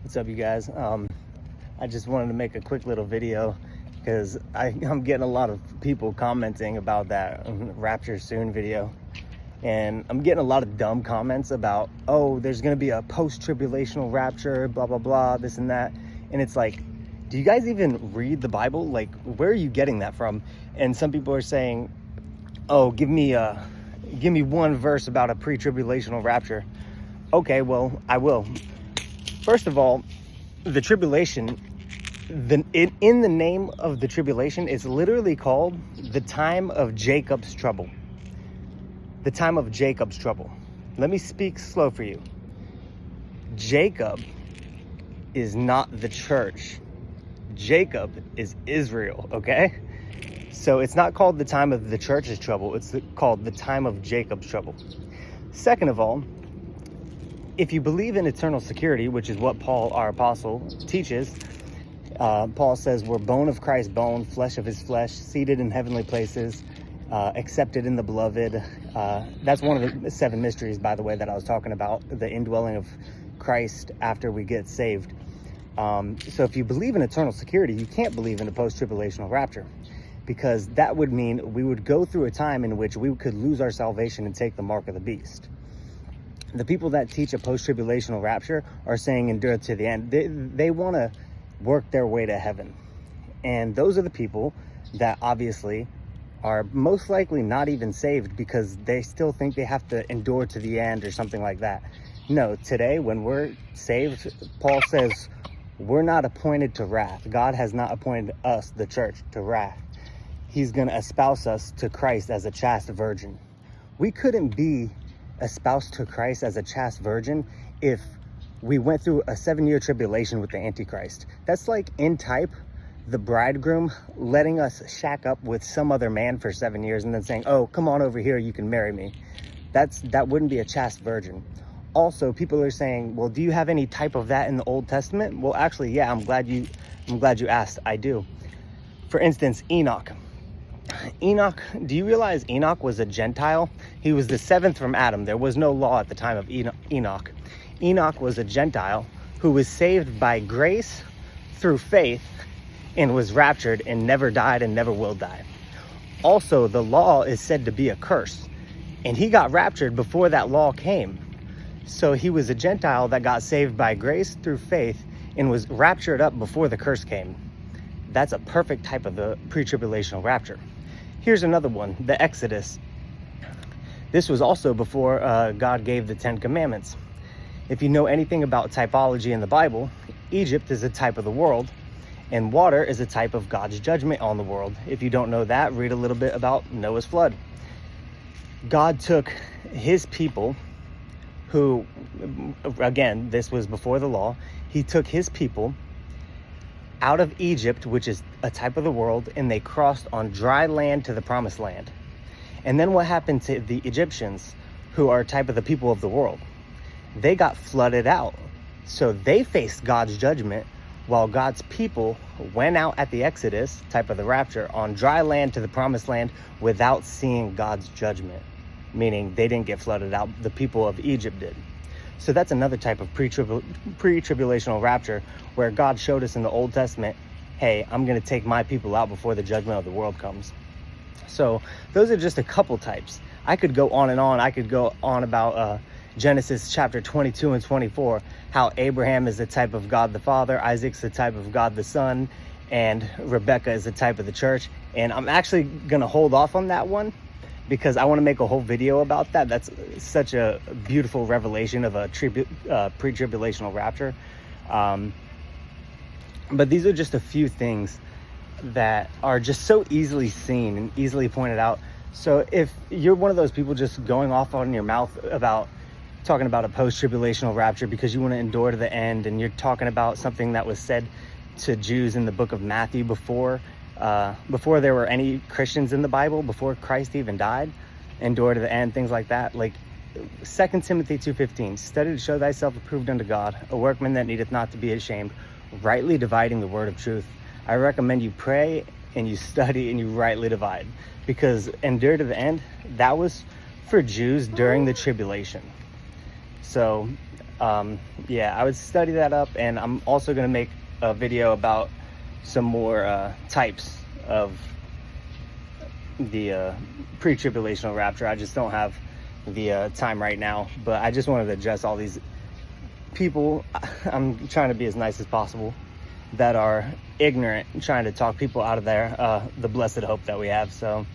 What's up, you guys? I just wanted to make a quick little video because I'm getting a lot of people commenting about that Rapture Soon video. And I'm getting a lot of dumb comments about, oh, there's going to be a post-tribulational rapture, blah, blah, blah, this and that. And it's like, do you guys even read the Bible? Like, where are you getting that from? And some people are saying, oh, give me one verse about a pre-tribulational rapture. Okay, well, I will. First of all, the tribulation, in the name of the tribulation, it's literally called the time of Jacob's trouble. The time of Jacob's trouble. Let me speak slow for you. Jacob is not the church. Jacob is Israel, okay? So it's not called the time of the church's trouble. It's called the time of Jacob's trouble. Second of all, if you believe in eternal security, which is what Paul, our apostle, teaches, Paul says we're bone of Christ's bone, flesh of his flesh, seated in heavenly places, accepted in the beloved. That's one of the 7 mysteries, by the way, that I was talking about, the indwelling of Christ after we get saved. So if you believe in eternal security, you can't believe in a post-tribulational rapture, because that would mean we would go through a time in which we could lose our salvation and take the mark of the beast. The people that teach a post-tribulational rapture are saying endure to the end. They want to work their way to heaven. And those are the people that obviously are most likely not even saved, because they still think they have to endure to the end or something like that. No, today when we're saved, Paul says we're not appointed to wrath. God has not appointed us, the church, to wrath. He's going to espouse us to Christ as a chaste virgin. We couldn't be espoused to Christ as a chaste virgin if we went through a 7-year tribulation with the Antichrist. That's like, in type, the bridegroom letting us shack up with some other man for 7 years and then saying, oh, come on over here, you can marry me. That wouldn't be a chaste virgin. Also, people are saying, well, do you have any type of that in the Old Testament? Well, actually, yeah, I'm glad you asked. I do. For instance, Enoch. Do you realize Enoch was a Gentile? He was the 7th from Adam. There was no law at the time of Enoch. Enoch was a Gentile who was saved by grace through faith and was raptured and never died and never will die. Also, the law is said to be a curse, and he got raptured before that law came. So he was a Gentile that got saved by grace through faith and was raptured up before the curse came. That's a perfect type of the pre-tribulational rapture. Here's another one, the Exodus. This was also before God gave the 10 Commandments. If you know anything about typology in the Bible, Egypt is a type of the world, and water is a type of God's judgment on the world. If you don't know that, read a little bit about Noah's flood. God took his people, who, again, this was before the law, he took his people out of Egypt, which is a type of the world, and they crossed on dry land to the promised land. And then what happened to the Egyptians, who are a type of the people of the world? They got flooded out. So they faced God's judgment, while God's people went out at the Exodus, type of the rapture, on dry land to the promised land without seeing God's judgment. Meaning they didn't get flooded out, the people of Egypt did. So that's another type of pre-tribulational rapture, where God showed us in the Old Testament, hey, I'm going to take my people out before the judgment of the world comes. So those are just a couple types. I could go on and on. I could go on about Genesis chapter 22 and 24, how Abraham is the type of God the Father, Isaac's the type of God the Son, and Rebecca is the type of the church. And I'm actually going to hold off on that one, because I want to make a whole video about that. That's such a beautiful revelation of a pre-tribulational rapture. But these are just a few things that are just so easily seen and easily pointed out. So if you're one of those people just going off on your mouth about talking about a post-tribulational rapture because you want to endure to the end, and you're talking about something that was said to Jews in the book of Matthew before there were any Christians in the Bible, before Christ even died, endure to the end, things like that. Like 2 Timothy 2:15, study to show thyself approved unto God, a workman that needeth not to be ashamed, rightly dividing the word of truth. I recommend you pray and you study and you rightly divide, because endure to the end, that was for Jews during the tribulation. So Yeah, I would study that up, and I'm also going to make a video about some more types of the pre-tribulational rapture. I just don't have the time right now, but I just wanted to address all these people. I'm trying to be as nice as possible, that are ignorant, trying to talk people out of the blessed hope that we have. So